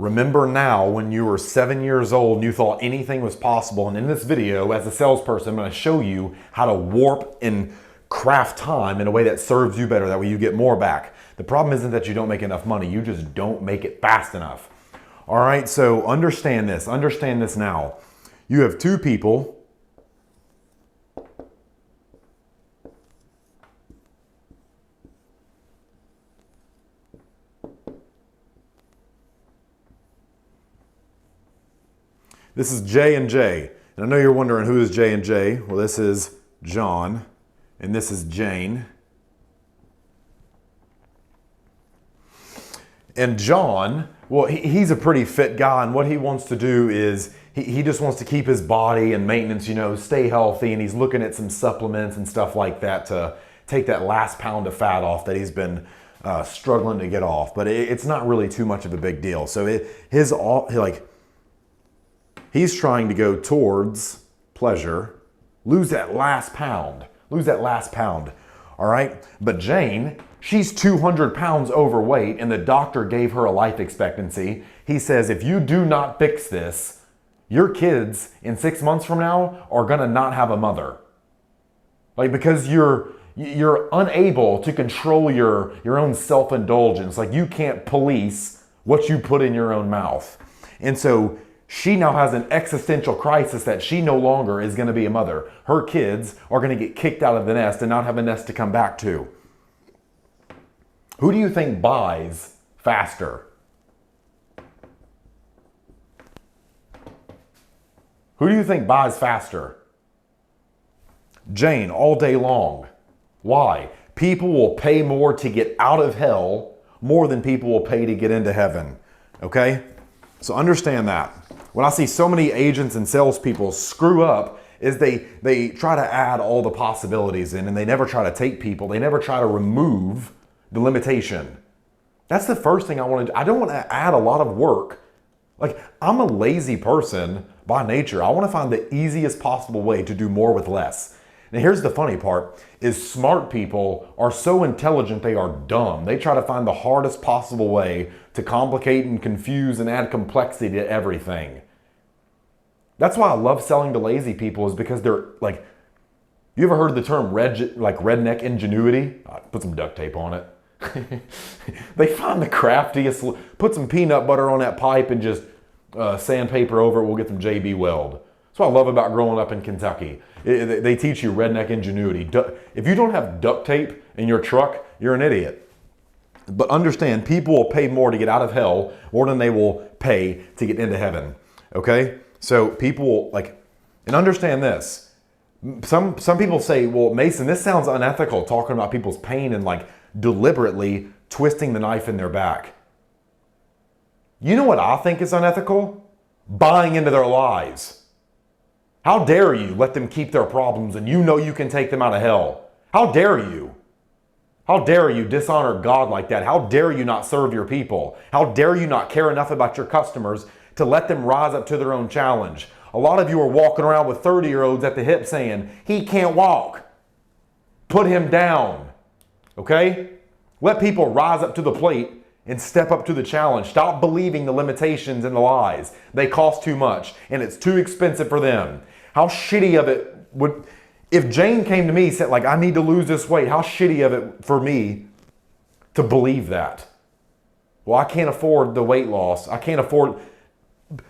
Remember now when you were 7 years old and you thought anything was possible. And in this video, as a salesperson, I'm going to show you how to warp and craft time in a way that serves you better. That way you get more back. The problem isn't that you don't make enough money. You just don't make it fast enough. All right, so understand this. Understand this now. You have two people. This is J and J. And I know you're wondering who is J and J. Well, this is John and this is Jane. And John, well, he's a pretty fit guy, and what he wants to do is he just wants to keep his body and maintenance, you know, stay healthy, and he's looking at some supplements and stuff like that to take that last pound of fat off that he's been struggling to get off. But it's not really too much of a big deal. So he's trying to go towards pleasure, lose that last pound, all right? But Jane, she's 200 pounds overweight and the doctor gave her a life expectancy. He says, if you do not fix this, your kids in 6 months from now are gonna not have a mother. Like, because you're unable to control your own self-indulgence. Like, you can't police what you put in your own mouth. And so she now has an existential crisis that she no longer is going to be a mother. Her kids are going to get kicked out of the nest and not have a nest to come back to. Who do you think buys faster? Who do you think buys faster? Jane, all day long. Why? People will pay more to get out of hell more than people will pay to get into heaven. Okay? So understand that. When I see so many agents and salespeople screw up is they try to add all the possibilities in and they never try to take people. They never try to remove the limitation. That's the first thing I want to do. I don't want to add a lot of work. Like, I'm a lazy person by nature. I want to find the easiest possible way to do more with less. Now here's the funny part, is smart people are so intelligent they are dumb. They try to find the hardest possible way to complicate and confuse and add complexity to everything. That's why I love selling to lazy people, is because they're like, you ever heard the term redneck ingenuity? Put some duct tape on it. They find the craftiest, put some peanut butter on that pipe and just sandpaper over it, we'll get some JB Weld. That's what I love about growing up in Kentucky. They teach you redneck ingenuity. If you don't have duct tape in your truck, you're an idiot. But understand, people will pay more to get out of hell more than they will pay to get into heaven. Okay? So people will, and understand this. Some people say, well, Mason, this sounds unethical, talking about people's pain and deliberately twisting the knife in their back. You know what I think is unethical? Buying into their lies. How dare you let them keep their problems and you know you can take them out of hell? How dare you? How dare you dishonor God like that? How dare you not serve your people? How dare you not care enough about your customers to let them rise up to their own challenge? A lot of you are walking around with 30-year-olds at the hip saying, he can't walk. Put him down. Okay? Let people rise up to the plate and step up to the challenge. Stop believing the limitations and the lies. They cost too much and it's too expensive for them. How shitty of it would, if Jane came to me and said, I need to lose this weight, how shitty of it for me to believe that? Well, I can't afford the weight loss. I can't afford.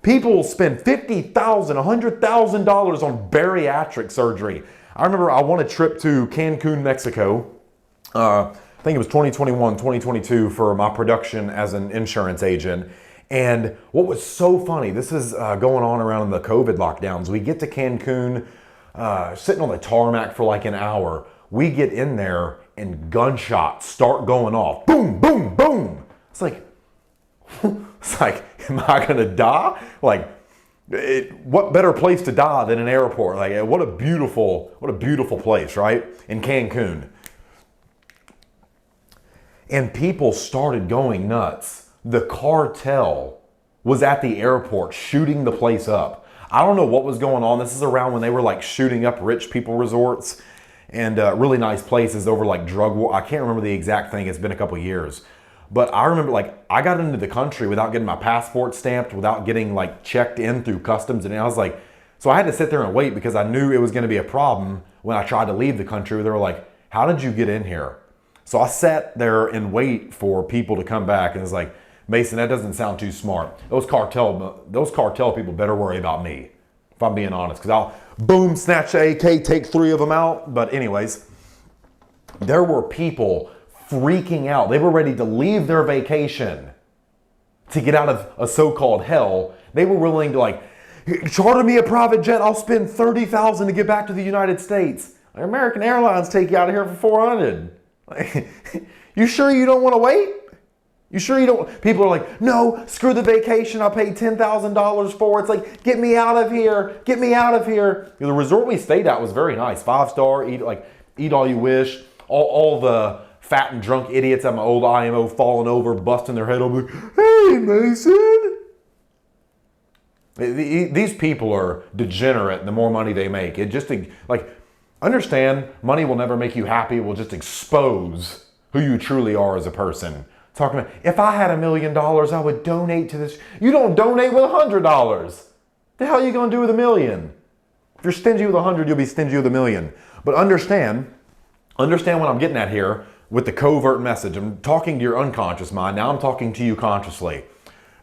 People spend $50,000, $100,000 on bariatric surgery. I remember I won a trip to Cancun, Mexico. I think it was 2021, 2022 for my production as an insurance agent. And what was so funny, this is going on around the COVID lockdowns. We get to Cancun, sitting on the tarmac for an hour. We get in there and gunshots start going off. Boom, boom, boom. It's like, am I gonna die? What better place to die than an airport? What a beautiful place, right? In Cancun. And people started going nuts. The cartel was at the airport shooting the place up. I don't know what was going on. This is around when they were shooting up rich people resorts and really nice places over drug war. I can't remember the exact thing. It's been a couple years. But I remember, like, I got into the country without getting my passport stamped, without getting like checked in through customs. And I was like, so I had to sit there and wait because I knew it was going to be a problem when I tried to leave the country. They were like, how did you get in here? So I sat there and wait for people to come back. And it's like, Mason, that doesn't sound too smart. Those cartel people better worry about me, if I'm being honest, because I'll boom, snatch the AK, take 3 of them out. But anyways, there were people freaking out. They were ready to leave their vacation to get out of a so-called hell. They were willing to, like, charter me a private jet. I'll spend $30,000 to get back to the United States. American Airlines take you out of here for $400. Like, you sure you don't want to wait? You sure you don't? People are like, no, screw the vacation. I paid $10,000 for it. It's like, get me out of here. Get me out of here. The resort we stayed at was very nice. 5-star, eat all you wish. All the fat and drunk idiots at my old IMO falling over, busting their head over. Hey, Mason. These people are degenerate the more money they make. It just, like, understand, money will never make you happy. It will just expose who you truly are as a person. Talking about, if I had $1 million, I would donate to this. You don't donate with $100. The hell are you going to do with $1 million? If you're stingy with 100, you'll be stingy with $1 million. But understand what I'm getting at here with the covert message. I'm talking to your unconscious mind. Now I'm talking to you consciously.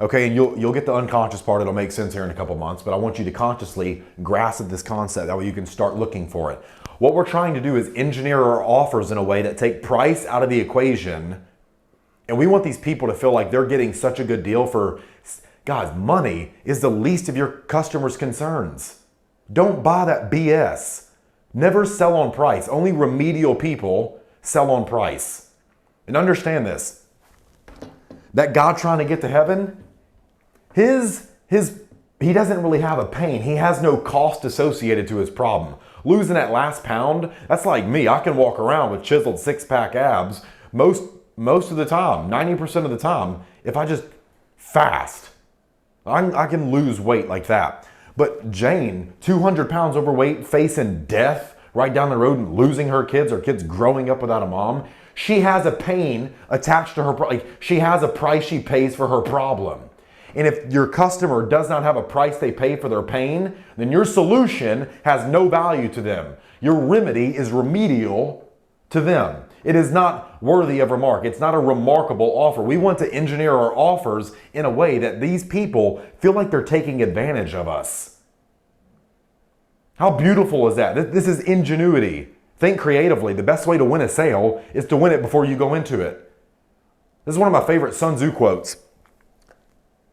Okay, and you'll get the unconscious part. It'll make sense here in a couple months, but I want you to consciously grasp this concept. That way you can start looking for it. What we're trying to do is engineer our offers in a way that take price out of the equation. And we want these people to feel like they're getting such a good deal for, guys, money is the least of your customers' concerns. Don't buy that BS. Never sell on price. Only remedial people sell on price. And understand this, that God trying to get to heaven, he doesn't really have a pain. He has no cost associated to his problem. Losing that last pound, that's like me. I can walk around with chiseled 6-pack abs most of the time, 90% of the time, if I just fast. I can lose weight like that. But Jane, 200 pounds overweight, facing death right down the road and losing her kids growing up without a mom, she has a pain attached to her, she has a price she pays for her problem. And if your customer does not have a price they pay for their pain, then your solution has no value to them. Your remedy is remedial to them. It is not worthy of remark. It's not a remarkable offer. We want to engineer our offers in a way that these people feel like they're taking advantage of us. How beautiful is that? This is ingenuity. Think creatively. The best way to win a sale is to win it before you go into it. This is one of my favorite Sun Tzu quotes.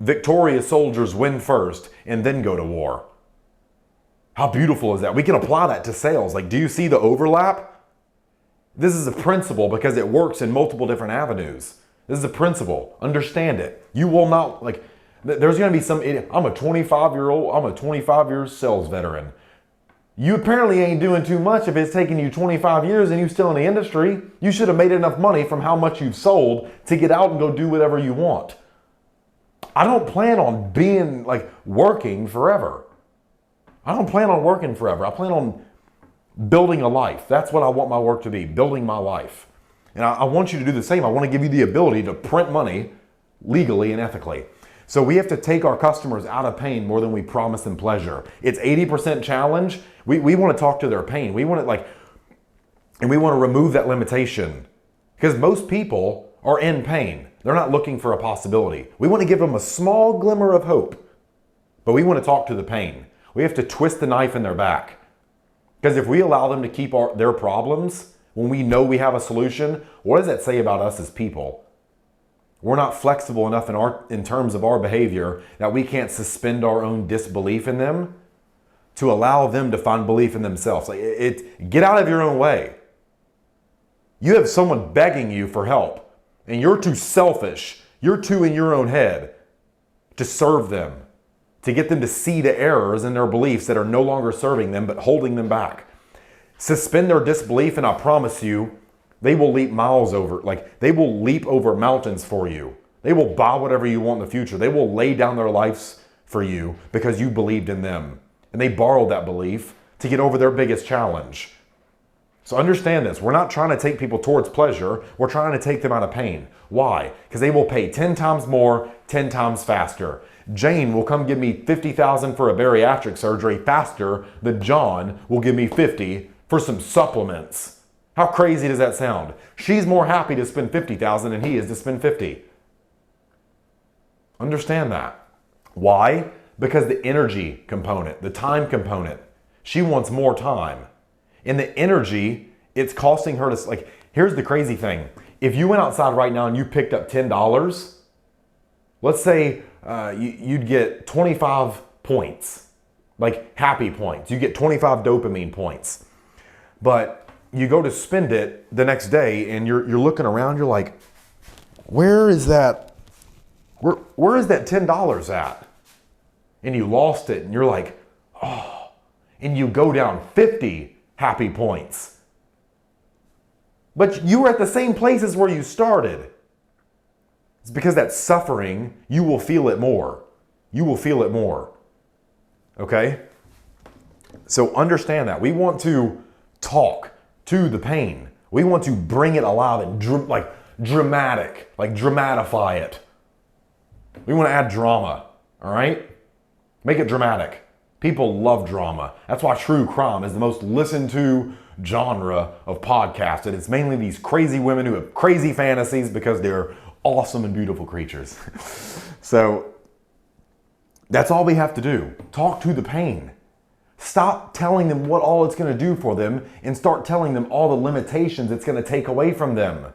Victorious soldiers win first and then go to war. How beautiful is that? We can apply that to sales. Like, do you see the overlap? This is a principle because it works in multiple different avenues. This is a principle. Understand it. You will not, there's going to be some idiot. I'm a 25-year sales veteran. You apparently ain't doing too much if it's taking you 25 years and you're still in the industry. You should have made enough money from how much you've sold to get out and go do whatever you want. I don't plan on being working forever. I don't plan on working forever. I plan on building a life. That's what I want my work to be, building my life. And I want you to do the same. I want to give you the ability to print money legally and ethically. So we have to take our customers out of pain more than we promise them pleasure. It's 80% challenge. We want to talk to their pain. We want to and we want to remove that limitation because most people are in pain. They're not looking for a possibility. We want to give them a small glimmer of hope, but we want to talk to the pain. We have to twist the knife in their back. Because if we allow them to keep their problems, when we know we have a solution, what does that say about us as people? We're not flexible enough in terms of our behavior that we can't suspend our own disbelief in them to allow them to find belief in themselves. Get out of your own way. You have someone begging you for help. And you're too selfish, you're too in your own head to serve them, to get them to see the errors in their beliefs that are no longer serving them but holding them back. Suspend their disbelief and I promise you, they will leap miles over, they will leap over mountains for you. They will buy whatever you want in the future. They will lay down their lives for you because you believed in them. And they borrowed that belief to get over their biggest challenge. So understand this. We're not trying to take people towards pleasure. We're trying to take them out of pain. Why? Because they will pay 10 times more, 10 times faster. Jane will come give me $50,000 for a bariatric surgery faster than John will give me $50 for some supplements. How crazy does that sound? She's more happy to spend $50,000 than he is to spend $50,000. Understand that. Why? Because the energy component, the time component, she wants more time. In the energy, it's costing her to, like, here's the crazy thing. If you went outside right now and you picked up $10, let's say you'd get 25 points, like happy points. You get 25 dopamine points. But you go to spend it the next day and you're looking around, you're like, where is that $10 at? And you lost it and you're like, oh, and you go down 50 happy points. But you were at the same place as where you started. It's because that suffering, you will feel it more. You will feel it more. Okay? So understand that. We want to talk to the pain. We want to bring it alive and dramatic, like dramatify it. We want to add drama, all right? Make it dramatic. People love drama. That's why true crime is the most listened to genre of podcasts. And it's mainly these crazy women who have crazy fantasies because they're awesome and beautiful creatures. So that's all we have to do. Talk to the pain. Stop telling them what all it's going to do for them and start telling them all the limitations it's going to take away from them.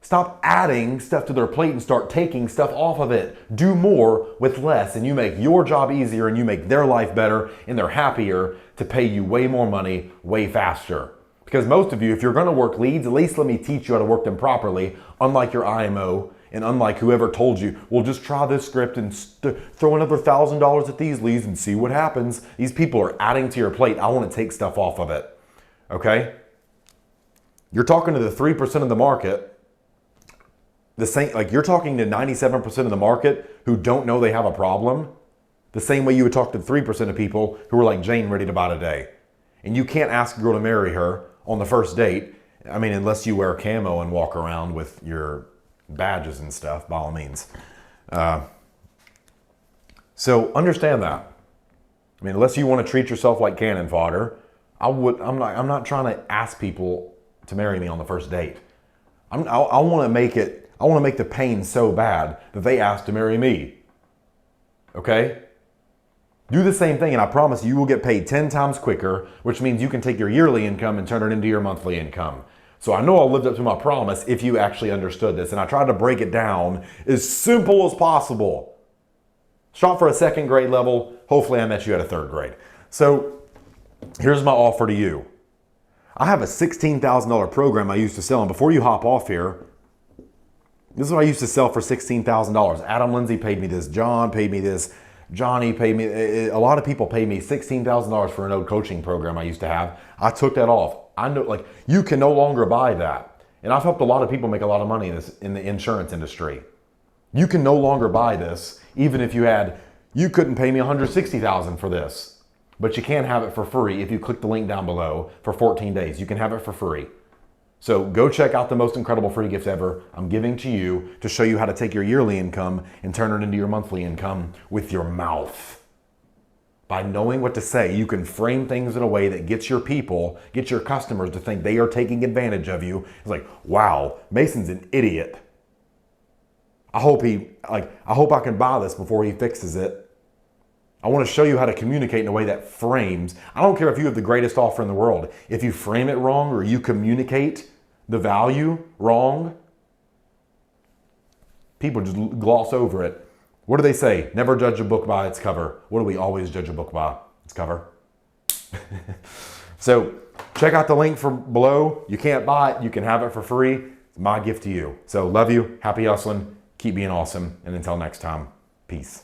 Stop adding stuff to their plate and start taking stuff off of it. Do more with less and you make your job easier and you make their life better and they're happier to pay you way more money, way faster. Because most of you, if you're going to work leads, at least let me teach you how to work them properly, unlike your IMO and unlike whoever told you, well, just try this script and throw another $1,000 at these leads and see what happens. These people are adding to your plate. I want to take stuff off of it. Okay? You're talking to the 3% of the market. The same, like you're talking to 97% of the market who don't know they have a problem, the same way you would talk to 3% of people who are like Jane ready to buy today. And you can't ask a girl to marry her on the first date. I mean, unless you wear camo and walk around with your badges and stuff, by all means. So understand that. I mean, unless you want to treat yourself like cannon fodder, I'm not trying to ask people to marry me on the first date. I want to make the pain so bad that they ask to marry me. Okay? Do the same thing and I promise you will get paid 10 times quicker, which means you can take your yearly income and turn it into your monthly income. So I know I lived up to my promise if you actually understood this, and I tried to break it down as simple as possible. Shot for a second grade level. Hopefully I met you at a third grade. So here's my offer to you. I have a $16,000 program I used to sell, and before you hop off here, this is what I used to sell for $16,000. Adam Lindsay paid me this. John paid me this. Johnny paid me. A lot of people paid me $16,000 for an old coaching program I used to have. I took that off. I know, like, you can no longer buy that. And I've helped a lot of people make a lot of money in the insurance industry. You can no longer buy this, even if you couldn't pay me $160,000 for this. But you can have it for free if you click the link down below for 14 days. You can have it for free. So go check out the most incredible free gift ever I'm giving to you to show you how to take your yearly income and turn it into your monthly income with your mouth. By knowing what to say, you can frame things in a way that gets your customers to think they are taking advantage of you. It's like, wow, Mason's an idiot. I hope I can buy this before he fixes it. I want to show you how to communicate in a way that frames. I don't care if you have the greatest offer in the world. If you frame it wrong or you communicate the value wrong, people just gloss over it. What do they say? Never judge a book by its cover. What do we always judge a book by? Its cover. So check out the link below. You can't buy it. You can have it for free. It's my gift to you. So love you. Happy hustling. Keep being awesome. And until next time, peace.